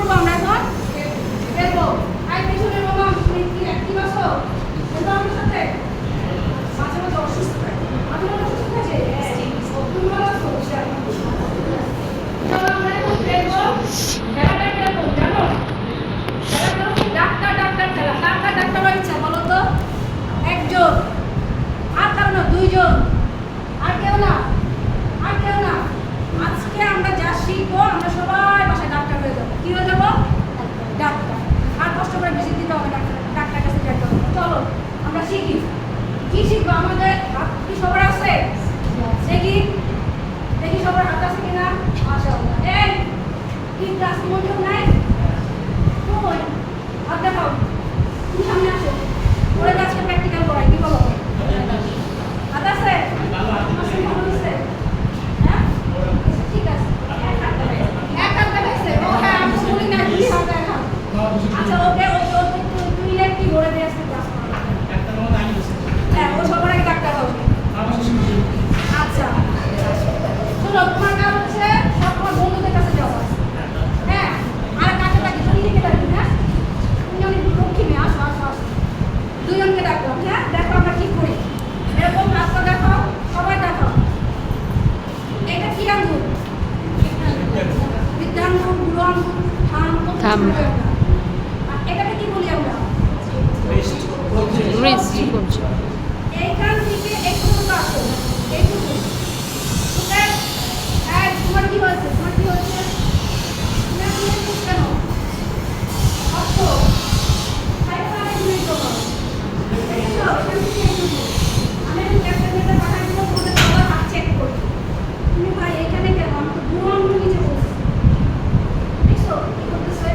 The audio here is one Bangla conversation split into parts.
করবো আমরা এখন? দেখবো আই পিছনে বাবা তুমি কি অ্যাক্টিভ আছো? বলতো আমার সাথে মাঝে মাঝে অসুস্থ থাকে মাঝে মাঝে অসুস্থ থাকে তুমি ভালো আছো? চলো আমরা এখন দেখবো খেলাটা কিরকম জানো? খেলাটা হচ্ছে ডাক্তার ডাক্তার খেলা। কার কার ডাক্তার হওয়ার ইচ্ছা বলো তো? একজন, আর কারো না, দুইজন, আর কেউ না, আর কেউ না। আজকে আমরা যা শিখবো আমরা সবাই বাসায় ডাক্তার হয়ে যাবো। কি হয়ে যাবো? ডাক্তার। আর কষ্ট করে বেশি দিতে হবে ডাক্তার কাছে যেতে হবে। চলো আমরা শিখি। কি শিখবো? আমাদের হাত কি সবার আছে? দেখি দেখি সবার হাত আছে কিনা। মাশাআল্লাহ। এই কি ক্লাস মন কেউ নাই? কই হাত দেখাও। তুমি সামনে আসো। ওরা আজকে প্র্যাকটিক্যাল করাই। কি বলো? হাত আছে? আসলে ভালো হয়েছে। হ্যাঁ ঠিক আছে। এক হাত দেখাইছে। ও হ্যাঁ আমি বলি না দুই হাত দেখা। আচ্ছা ওকে তুই কি বলে দিয়ে আসতে ক্লাস করা? হ্যাঁ ও সবার আগে ডাক্তার হবে। আচ্ছা শোনো তোমার কাজ হচ্ছে সব তোমার বন্ধুদের কাছে যাওয়া। হ্যাঁ আর কাকে ডাকি? তুমি লিখে ডাকি। হ্যাঁ তুমি অনেক লক্ষ্মী মেয়ে। আসো আসো আসো দুজনকে ডাকলাম। হ্যাঁ দেখো আমরা কি করি। এরকম রাস্তা দেখো সবাই দেখো। এটা কি আঙ্গুর? বৃদ্ধাঙ্গুর, বুড়ো আঙ্গুর, থাম। এটাকে কি বলি আমরা? এইখান থেকে একটু আসো এইটুকু। তোমার কি হয়েছে? তোমার কি হয়েছে? তোমার কি হয়েছে কেন? অর্থ খাইতে তুমি তো দেখেছো এখান থেকে এইটুকু। আমি এখন ক্যাপ্টেনকে পাঠাই দিব তোমাদের সবার হাত চেক করতে। তুমি ভাই এখানে কেন? আমি তো বুড়ো আঙ্গুল নিচে বলছি। দেখছো কি করতেছে?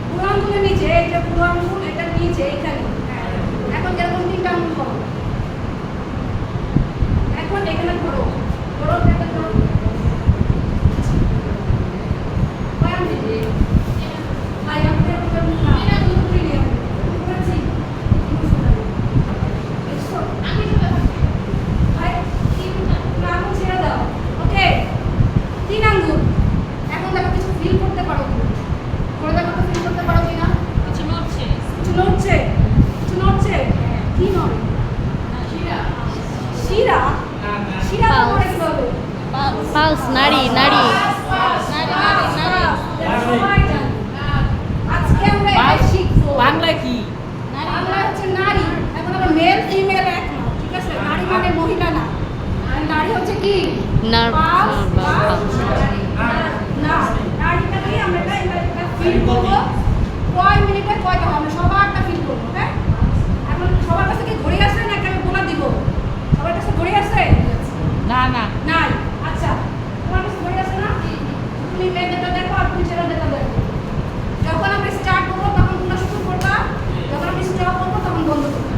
বুড়ো আঙ্গুলের নিচে, এই যে বুড়ো আঙ্গুল এটার নিচে এখানে। এখন যেরকম তিনটা আঙ্গুল করো। এখন এখানে ধরো ধরো এখানে ধরো। কয় আঙ্গুল? ভাই আমাদের ওটা না এটা দুটো করে করেছি। দেখছো আমি ভাই তিনটা আঙ্গুল ছেড়ে দাও। ওকে তিন আঙ্গুল। এখন দেখো কিছু ফিল করতে পারো তুমি? করে দেখো তো ফিল করতে পারো কিনা? কিছু নড়ছে, কিছু নড়ছে, কিছু নড়ছে। কি নড়ে? শিরা। শিরা? শিরা নড়ে কিভাবে? পালস, নাড়ি নাড়ি। আজকে আমরা এটা শিখবো। বাংলা কি? বাংলা হচ্ছে নারী। এখন আমরা মেল ফিমেল এক না, ঠিক আছে? নারী মানে মহিলা না। আর নারী হচ্ছে কি? নার্ভ না নারীটাকে আমরা এটা ফিল করবো। কয় মিনিটে কয়টা হবে আমরা সবারটা ফিল করবো। হ্যাঁ এখন সবার কাছে কি ঘড়ি আছে নাকি আমি বলে দিব? সবার কাছে ঘড়ি আছে? না না নাই। আচ্ছা তোমার কাছে ঘড়ি আছে না? তুমি মেয়েদেরটা দেখো আর তুমি ছেলেদেরটা দেখো। যখন আমরা স্টার্ট করবো তখন তোমরা শুরু করবা, যখন আমি স্টপ করবো তখন বন্ধ করবো।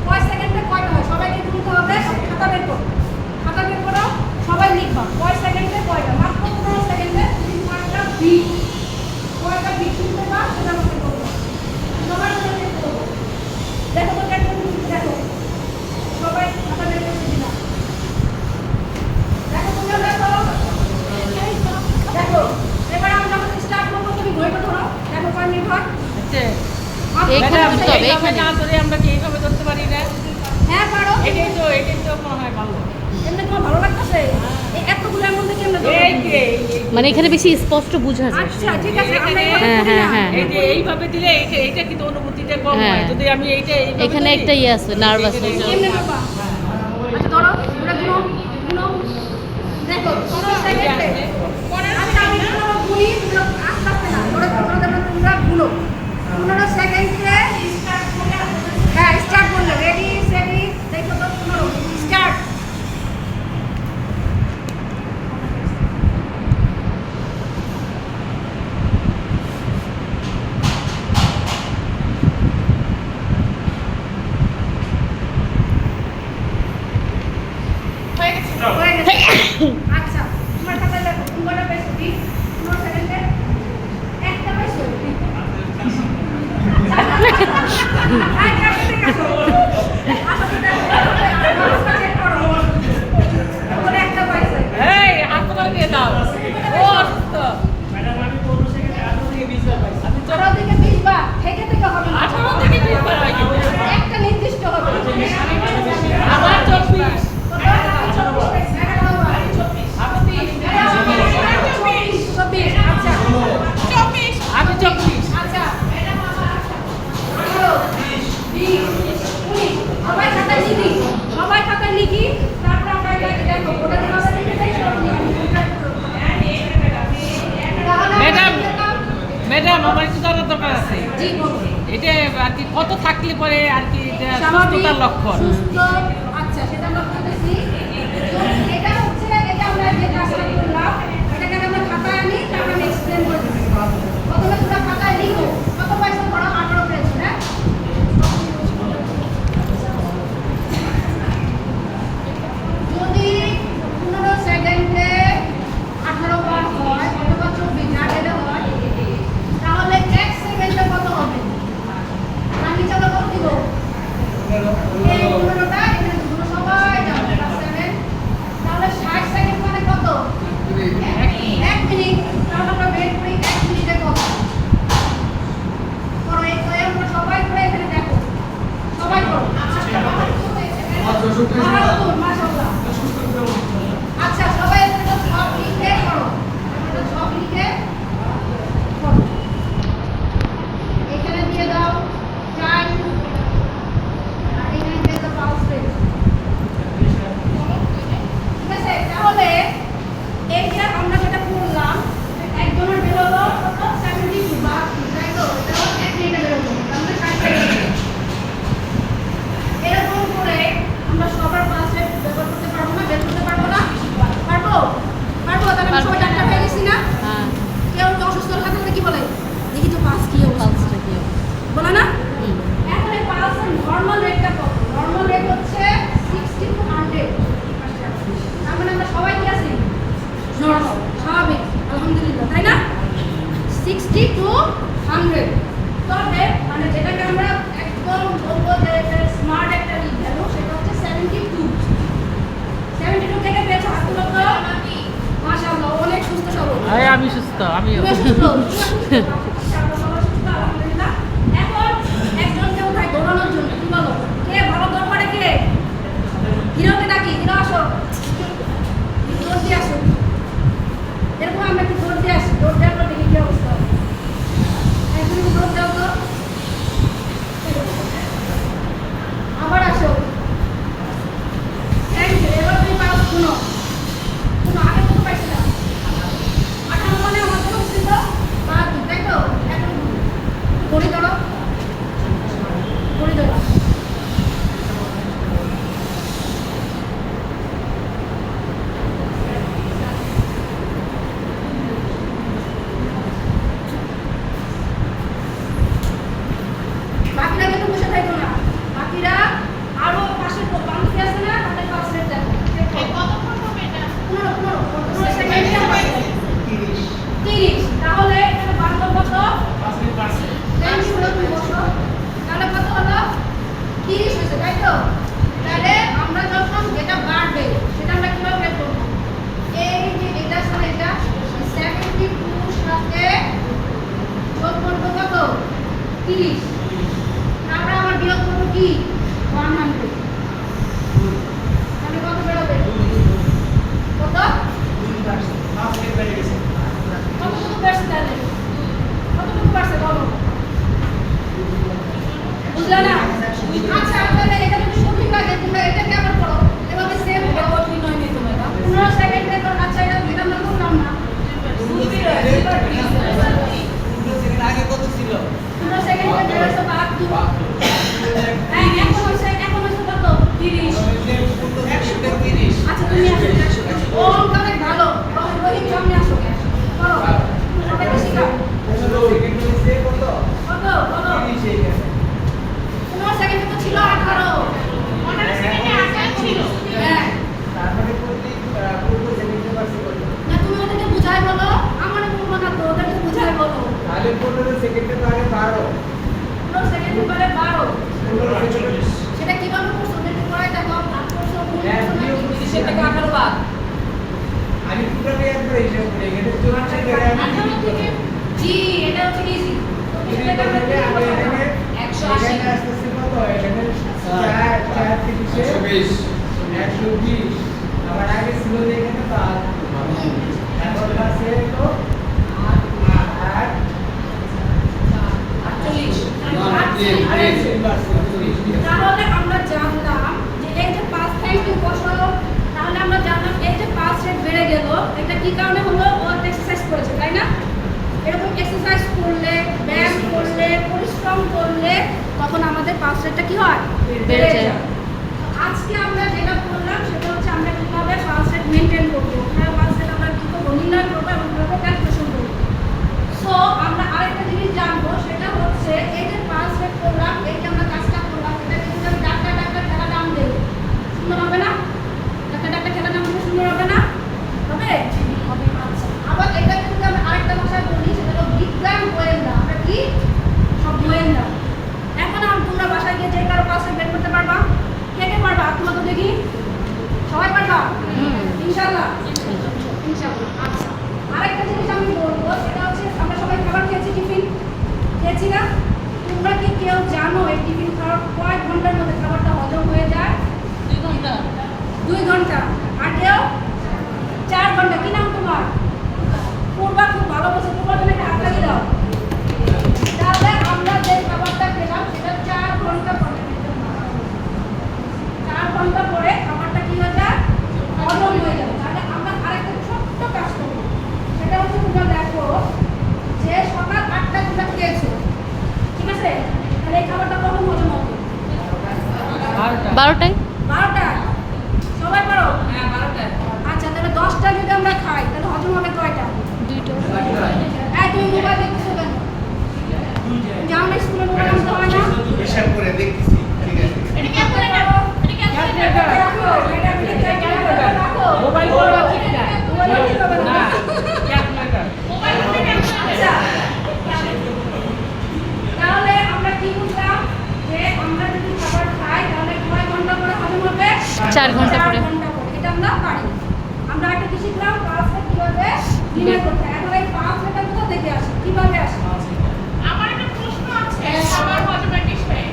কয় সেকেন্ডে কয়টা হয় সবাইকে গুনতে হবে। খাতা বের করো, খাতা বের করো, সবাই লিখবা কয় সেকেন্ডে কয়টা। মাত্র 15 সেকেন্ডে তুমি কয়টা বিট, কয়টা বিট শুনতে পারবা সেটা আমাকে বলবো। সবাই মিলে করবো। দেখো তো দেখো দেখো সবাই খাতা বের করছে কিনা। দেখো তোমরা দেখো দেখো। এবার আমরা যখন স্টার্ট করবো তুমি ঘড়িটা ধরো। দেখো কয় মিনিট হয়। এইখানে ম্যাডাম, ধরতে হবে, এইভাবে এইখানে। না ধরে আমরা কি এইভাবে ধরতে পারি না? হ্যাঁ পারো। এটাই তো মনে হয় ভালো। এমনি তোমার ভালো লাগতেছে? এই এতগুলোর মধ্যে কি আমরা এই যে মানে এখানে বেশি স্পষ্ট বোঝা যায়। আচ্ছা ঠিক আছে আমরা এইভাবে হ্যাঁ, করি না। হ্যাঁ, এই যে এইভাবে দিলে এইটা কিন্তু অনুভূতিটা কম হ্যাঁ। হয়। যদি আমি এইটা এইভাবে এখানে ধরি, একটা ইয়ে আছে, নার্ভাস আছে। এমনি করবা। আচ্ছা ধরো ওটা গুনো গুনো। দেখো 15 সেকেন্ডে আচ্ছা আমি ধরো গুনি তোমরা আস্তে আস্তে না ধরে তোমরা গুনো 15 সেকেন্ডে স্টার্ট করলে। হ্যাঁ স্টার্ট করলে রেডি সেটি দেখো তো 15 স্টার্ট। হয়ে গেছে। আচ্ছা তোমার খাতায় দেখো তুমি কয়টা পেয়েছো? 15 সেকেন্ডে একটা পেয়েছো। এই হাত দিয়ে দাও। ও অসুস্থ। থাকলে পরে আর কি এটা স্বাভাবিক, সুস্থতার লক্ষণ। সুস্থ, আচ্ছা সেটা আমরা করতেছি। তো এটা হচ্ছে, এটা আমরা যে কাজটা করলাম, এটাকে আমরা খাতায় আনি, তারপর আমি এক্সপ্লেন করে দিচ্ছি। প্রথমে তোমরা খাতায় লিখো, কত পয়সা পড়ো? 18 পেয়েছো, হ্যাঁ? যদি 15 সেকেন্ডে 18 বার হয় অথবা 24 না এটা হয়, তাহলে 1 সেকেন্ডে কত হবে? তার নিচে আমরা কত দিব? এই 15টা এখানে দুটো সবাই যাবে +7, তাহলে 60 সেকেন্ড মানে কত? 1 মিনিট। তাহলে আমরা বের করি 1 মিনিটে কত? করো, এই তো আমরা সবাই করে এখানে দেখো, সবাই করো। মাশাআল্লাহ। আচ্ছা সবাই এখানে সব লিখে করো, এখানে সব লিখে করো। এখানে দিয়ে দাও টাইম, আর এখানে দিয়ে দাও পালস রেট। ঠিক আছে, তাহলে এই যে আমরা যেটা করলাম, একজনের বের হলো কত? 72 বার, তাই তো? এটা 1 মিনিটে বের হলো, তাহলে 60 সেকেন্ড। এরকম করে আমরা সবার পালস রেট ব্যবহার করতে পারবো না, বের করতে পারবো না? পারবো? পারবো, তাহলে আমি সবাই ডাক্তার হয়ে গেছি না? হ্যাঁ কেউ অসুস্থ হলে থাকলে কি বলে? দেখি তো পালস কি অবস্থা, পালসটা কি হবে? বলে না? হুম। এখন এই পালসের নরমাল রেটটা কত? নরমাল রেট হচ্ছে 60 to 100। তার মানে আমরা সবাই কি আছি? নরমাল, স্বাভাবিক, আলহামদুলিল্লাহ, তাই না? 60 to 100। তবে মানে যেটাকে আমরা একদম বলবো যে স্মার্ট একটা লিখ গেল, সেটা হচ্ছে 72। 72 থেকে পেয়েছো হাত তুলো তো। মাশাআল্লাহ, অনেক সুস্থ সবল। আমি সুস্থ, আমিও। তুমি সুস্থ, তুমি সুস্থ। আচ্ছা, আমরা সবাই সুস্থ, আলহামদুলিল্লাহ। এখন একজনকে উঠাই দৌড়ানোর জন্য, কি বলো? কে ভালো দৌড় পারে কে? হিরোকে ডাকি, হিরো আসো। দৌড় দিয়ে আসো। এরকম আমরা একটু দৌড় দিয়ে আসি, দৌড় দেওয়ার পর দেখি কি অবস্থা হয়। একজন একটু দৌড় দাও তো। আবার আসো। Thank you. এবার তুমি পারো, শুনো। শুনো, আগে কত পাইছিলাম? 18 মানে আমার কত ছিল? 12, তাই তো? এখন ঘড়ি ধরো, ঘড়ি ধরো। বাকিরা কিন্তু বসে থাকো না, বাকিরা আরো পাশে বান্ধবী আছে না, তাদের পাশে দেখো। কতক্ষণ হবে এটা? 15 সেকেন্ডে হবে 30। তাহলে এখানে বান্ধব কত? 10 ষোলো তুমি বসো। তাহলে কত হলো? 30 হয়েছে, তাই তো? তাহলে আমরা যখন যেটা বাড়বে সেটা আমরা কিভাবে বের করবো? এই যে এটার সাথে এটা 72 সাথে যোগ করবো কত? 30। আমরা আবার বিয়োগ করবো কি? 100। তাহলে কত বেরোবে? কত? কতটুকু বেড়েছে তাহলে? কতটুকু বাড়ছে বলো? বুঝলে না? আচ্ছা, তাহলে এটা যদি সঠিক লাগে তোমরা এটাকে আবার করো, এভাবে সেম করো। 15 সেকেন্ডে তো, আচ্ছা এটা আমরা করলাম না। 15 সেকেন্ডে বেড়েছে 72। হ্যাঁ, এখন হয়েছে কত? 30। আচ্ছা তুমি আসো। ও অনেক ভালো, রহিম সামনে আসো, করো, সবাইকে শেখাও। কত? 15 সেকেন্ডে তো ছিল 18। 15 সেকেন্ডে 18 ছিল। হ্যাঁ, না তুমি ওদেরকে বুঝাই বলো, আমারে বলবো না তো, ওদেরকে বুঝাই বলো। 15 সেকেন্ডে পরে 12। সেটা কিভাবে করছো? ওদেরকে পড়াই দেখো, ভাগ করছো, গুণ করছো নাকি? 30 থেকে 18 বাদ। 18 থেকে, জি, এটা হচ্ছে ইজি। 30 থেকে আমরা কি করবো? 180। 120 আবার আগে ছিল যে এখানে 5 এখন আছে তো 8 তাহলে আমরা জানলাম যে এই যে 5 টাইম কি বসালো, তাহলে আমরা জানলাম এই যে 5 রেট বেড়ে গেল, এটা কি কারণে হলো? ও এক্সারসাইজ করেছে, তাই না? এরকম এক্সারসাইজ করলে, ব্যায়াম করলে, পরিশ্রম করলে তখন আমাদের পালস রেটটা কি হয়? বেড়ে যায়। আজকে আমরা যেটা করলাম সেটা হচ্ছে আমরা কিভাবে পালস রেট মেনটেন করবো, কিভাবে পালস রেট আমরা কি করবো, নির্ণয় করবো এবং কিভাবে ক্যালকুলেশন করবো। সো আমরা আরেকটা জিনিস জানবো, সেটা হচ্ছে এই যে পালস রেট করলাম, এই যে আমরা কাজটা করলাম, এটা কিন্তু আমি ডাক্তার খেলা নাম দেবো, সুন্দর হবে না? ডাক্তার খেলা নাম দিলে সুন্দর হবে না? হবে? আচ্ছা, আবার এটা কিন্তু আমি আরেকটা ভাষায় বলি, সেটা হলো বিজ্ঞান গোয়েন্দা। আমরা কি সব গোয়েন্দা। এখন তোমরা বাসায় গিয়ে যে কারো পালস রেট বের করতে পারবা? কে কে পারবা? তোমরা তো দেখি সবাই পারবা ইনশাআল্লাহ। ইনশাআল্লাহ। আচ্ছা, আরেকটা জিনিস আমি বলবো, সেটা হচ্ছে আমরা সবাই খাবার খেয়েছি, টিফিন খেয়েছি না? তোমরা কি কেউ জানো এই টিফিন খাওয়ার কয় ঘন্টার মধ্যে খাবারটা হজম হয়ে যায়? 2 ঘন্টা। 2 ঘন্টা। আর কেউ 4 ঘন্টা। কি নাম তোমার? পূর্বা, খুব ভালো বলছো। পূর্বা, তুমি একটা হাত লাগিয়ে দাও। তাহলে আমরা যে খাবারটা খেলাম সেটা 4 ঘন্টা পরে, 4 ঘন্টা পরে খাবারটা কি হয়ে যায়? হজম হয়ে যাবে। তাহলে আমরা আরেকটা ছোট্ট কাজ করবো, সেটা হচ্ছে তোমরা দেখো যে সকাল 8টায় তোমরা খেয়েছো, ঠিক আছে? তাহলে এই খাবারটা কখন হজম হবে? 12টায়। 12টায়। সবাই পারো? হ্যাঁ 12টায়। আচ্ছা, তাহলে 10টা যদি আমরা খাই তাহলে হজম হবে কয়টা? 2টা। তুমি মোবাইল দেখতেছো কেন? যাও না, স্কুলে মোবাইল আনতে হয় না? হিসাব করে দেখতেছি, ঠিক আছে। এটা ক্যালকুলেটর। রাখো, এটা ক্যালকুলেটর রাখো। মোবাইল করবা ঠিক না। মোবাইল ঠিক হবে না। না, ক্যালকুলেটর। আচ্ছা, তাহলে আমরা কি বুঝলাম যে আমরা যদি খাবার খাই তাহলে কয় ঘন্টা পরে হজম হবে? 4 ঘন্টা পরে। 4 ঘন্টা পরে। এটা আমরা পারি। আমরা একটা কি শিখলাম? পালস রেট কিভাবে নির্ণয় করতে হয়। এখন এই পালস রেটটা কোথা থেকে আসে, কিভাবে আসে? আমার একটা প্রশ্ন আছে খাবার হজমের বিষয়ে।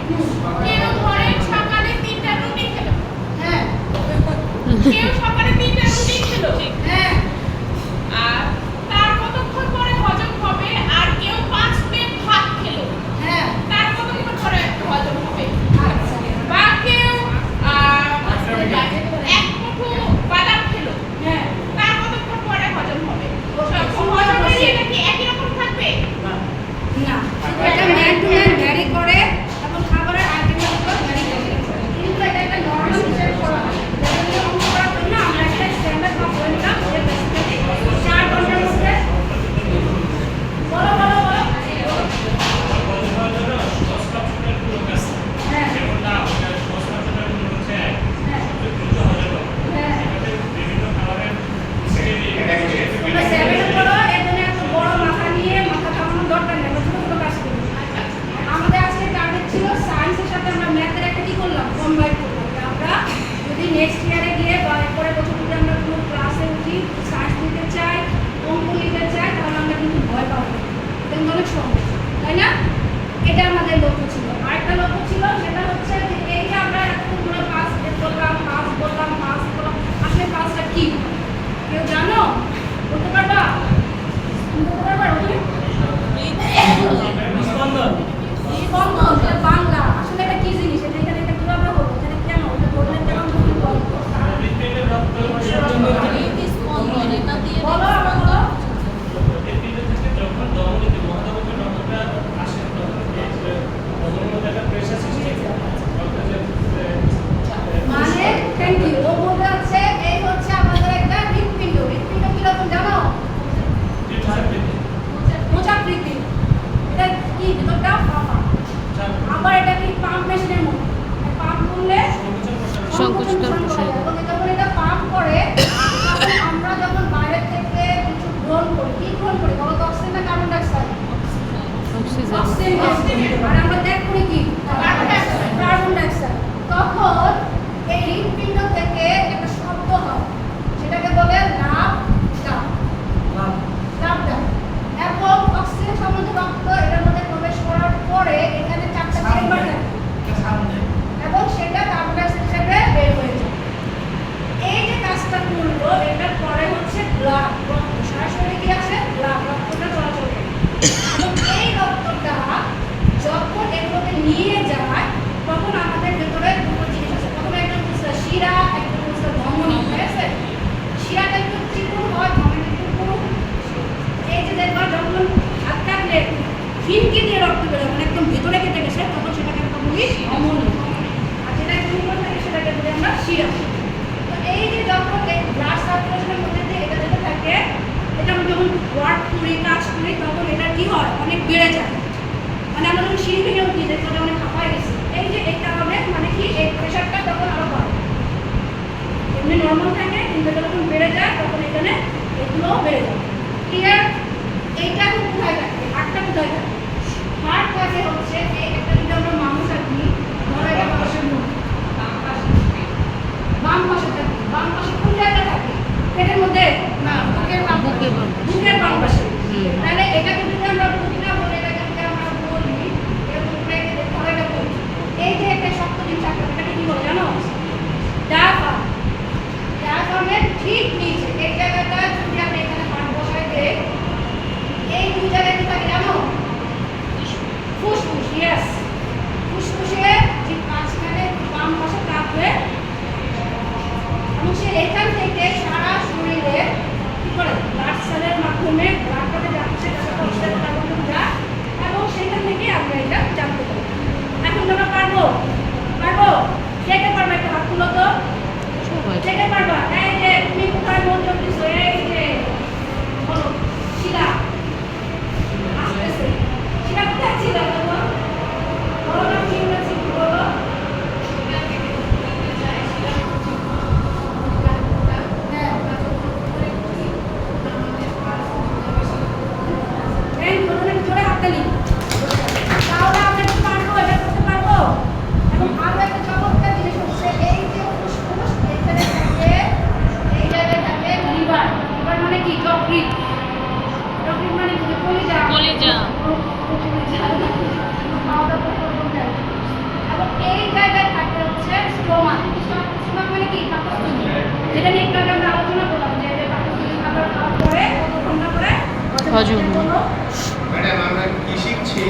কেউ ধরেন সকালে 3টা রুটি খেলো, হ্যাঁ কেউ সকালে 3টা রুটি খেলো, হ্যাঁ আর তার কতক্ষণ পরে হজম হবে? আর কেউ 5 প্লেট ভাত খেলো, হ্যাঁ তার কতক্ষণ পরে হজম হবে? আচ্ছা বা কেউ এক মুঠো বাদাম খেলো, হ্যাঁ তার কতক্ষণ পরে হজম হবে? Okay, হজমের ইয়েটা কি একই রকম থাকবে? না, এটা ম্যান টু ম্যান ভ্যারি করে এবং খাবারের আইটেমের উপর ভ্যারি করে, কিন্তু এটা একটা নর্মাল হিসেবে করা হয়। যেটা অঙ্ক করার জন্য আমরা একটা স্ট্যান্ডার্ড মাপ করে নিলাম, যে বেসিক্যালি 4 ঘন্টার মধ্যে। বলো বলো বলো। হ্যাঁ তোমরা 7 পড়ো, এর জন্য এত বড় মাথা নিয়ে মাথা কামানোর দরকার নেই, আমরা ছোট ছোট কাজ করি। আমাদের আজকে টার্গেট ছিল সায়েন্সের সাথে আমরা ম্যাথের একটা কি করলাম, কম্বাইন করলাম। যে আমরা যদি নেক্সট ইয়ারে গিয়ে বা এরপরে বছর যদি আমরা কোনো ক্লাসে উঠি, সায়েন্স নিতে চাই, অঙ্ক নিতে চাই, তাহলে আমরা কিন্তু ভয় পাবো, এটা কিন্তু অনেক সহজ, তাই না? এটা আমাদের লক্ষ্য ছিল। আরেকটা লক্ষ্য ছিল, সেটা হচ্ছে যে এই যে আমরা এতক্ষণ ধরে পাস বললাম, আসলে পাসটা কি? কেউ জানো? বলতে পারবা? বলতে পারবা? স্পন্দন। স্পন্দন, এটা বাংলা। আসলে এটা কি জিনিস? এটা এখানে এটা কিভাবে হলো? এটা কেন? এটা বললেন কেন? বলো, আবার বলো। মানে থ্যাংক ইউ। ও বলতে হচ্ছে এই হচ্ছে আমাদের একটা হৃৎপিণ্ড। হৃৎপিণ্ড কিরকম জানো? মোচাকৃতি। এটা কি ভিতরটা ফাঁপা। আবার এটা কি পাম্প মেশিনের মতো। পাম্প করলে সংকুচিত প্রসারিত। এবং যখন এটা পাম্প করে তখন আমরা যখন বাইরে থেকে কিছু গ্রহণ করি, কি গ্রহণ করি বলো তো? অক্সিজেন না কার্বন ডাইঅক্সাইড? অক্সিজেন। অক্সিজেন। আর আমরা ত্যাগ করি কি? Carbon dioxide. তখন এই হৃৎপিণ্ড থেকে একটা শব্দ হয়, সেটাকে বলে লাভ ডাক। লাভ ডাক। এবং অক্সিজেন সমৃদ্ধ রক্ত এটার মধ্যে প্রবেশ করার পরে এখানে 4টা চেম্বার থাকে এবং সেটা কার্বন ডাইঅক্সাইড হিসেবে বের হয়ে যায়। এই যে কাজটা করলো, এটার পরে হচ্ছে ব্লাড, রক্ত সরাসরি কি আসে? ব্লাড, রক্তটা চলাচল করে। এবং এই রক্তটা যখন এগুলোকে নিয়ে যায় তখন আমাদের ভেতরে দুটো জিনিস আছে। প্রথমে একটা হচ্ছে শিরা, একটা হচ্ছে ধমনী, ঠিক আছে? শিরাটা একটু চিকন হয়, ধমনীটা একটু পুরু। এই যে দেখবা যখন হাত কাটলে ফিনকি দিয়ে রক্ত বেরোয়, মানে একদম ভেতরে কেটে গেছে, তখন সেটাকে একটা বলি ধমনী, আর যেটা নিউরন থাকে সেটাকে বলি আমরা শিরা। তো এই যে যখন এই ব্লাড সার্কুলেশনের মধ্যে দিয়ে এটা যেতে থাকে, এটা আমরা যখন ওয়ার্ক করি কাজ করি তখন এটা কি হয় অনেক বেড়ে যায়। মানে আমরা যখন সিঁড়ি ভেঙে উঠি দেখতে ওটা অনেক হাঁপায় গেছে, এই যে এই কারণে মানে কি এই প্রেশারটা তখন আরো বাড়ে। এমনি নর্মাল থাকে কিন্তু এটা যখন বেড়ে যায় তখন এখানে এগুলোও বেড়ে যায়। ক্লিয়ার? এইটা কোথায় থাকে? হার্টটা কোথায় থাকে? হার্ট থাকে হচ্ছে এই একটা যদি আমরা মানুষ থাকি, ধরো এটা পাশের মুখ, বাম পাশে থাকে, বাম পাশে কোন জায়গায় থাকে? পেটের মধ্যে না, বুকের বাম বুকের বাম পাশে। বুকের বাম পাশে। হুম। তাহলে এটাকে যদি আমরা বুক না বলে এটাকে যদি আমরা বলি এরকম করে ধরে রাখো, এই যে একটা শক্ত জিনিস আছে এটাকে কি বলে জানো? ডায়াফ্রাম। ডায়াফ্রামের ঠিক নিচে এই জায়গাটা যদি আমরা এখানে হাত বসাই দেই, এই দুই জায়গায় কি থাকে জানো? ফুসফুস। ইয়েস, ফুসফুসে যে মাঝখানে বাম পাশে থাকবে এবং সে এখান থেকে সারা শরীরে কি করে ব্লাড সেলের মাধ্যমে ব্লাডটাতে যাচ্ছে, সেটা অক্সিজেন কার্বন যায় এবং সেখান থেকে আমরা এটা জানতে পারি। এখন আমরা পারবো পারবো কে কে পারবে? একটা হাত তুলো তো, সবাই। কে কে পারবা? এই যে তুমি কোথায় মনোযোগ দিছো? এই যে বলো শিলা আসতেছে। শিলা কোথায় ছিল তোমার? বলো না কি বলেছি বলো। এই প্রথমে জোরে হাততালি। তাহলে আমরা কি পারবো? এটা করতে পারবো। এবং আরো একটা চমৎকার জিনিস হচ্ছে এই যে ফুসফুস এখানে থাকে, এই জায়গায় থাকে লিভার। লিভার মানে কি? যকৃৎ। যকৃৎ মানে কি? যে কলিজা। কলিজা। খাওয়া দাওয়া করে কোন জায়গায়। এবং এই জায়গায় থাকে হচ্ছে স্টোমাক। স্টোমাক মানে কি? পাকস্থলী। যেটা নিয়ে একটু আগে আমরা আলোচনা করলাম যে এই যে পাকস্থলী খাবার খাওয়ার পরে কতক্ষণ পরে হজম হলো। ম্যাডাম আমরা কি শিখছি?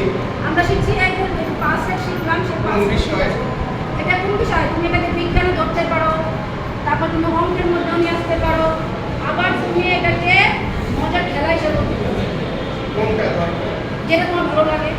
আমরা শিখছি এই যে পাঁচের শিখলাম সে কোন বিষয়? এটা কোন বিষয়? তুমি এটাকে বিজ্ঞানে ধরতে পারো, তারপর তুমি অঙ্কের মধ্যেও নিয়ে আসতে পারো, আবার তুমি এটাকে মজার খেলা হিসেবে করতে পারো, কোনটা দরকার? যেটা তোমার ভালো লাগে।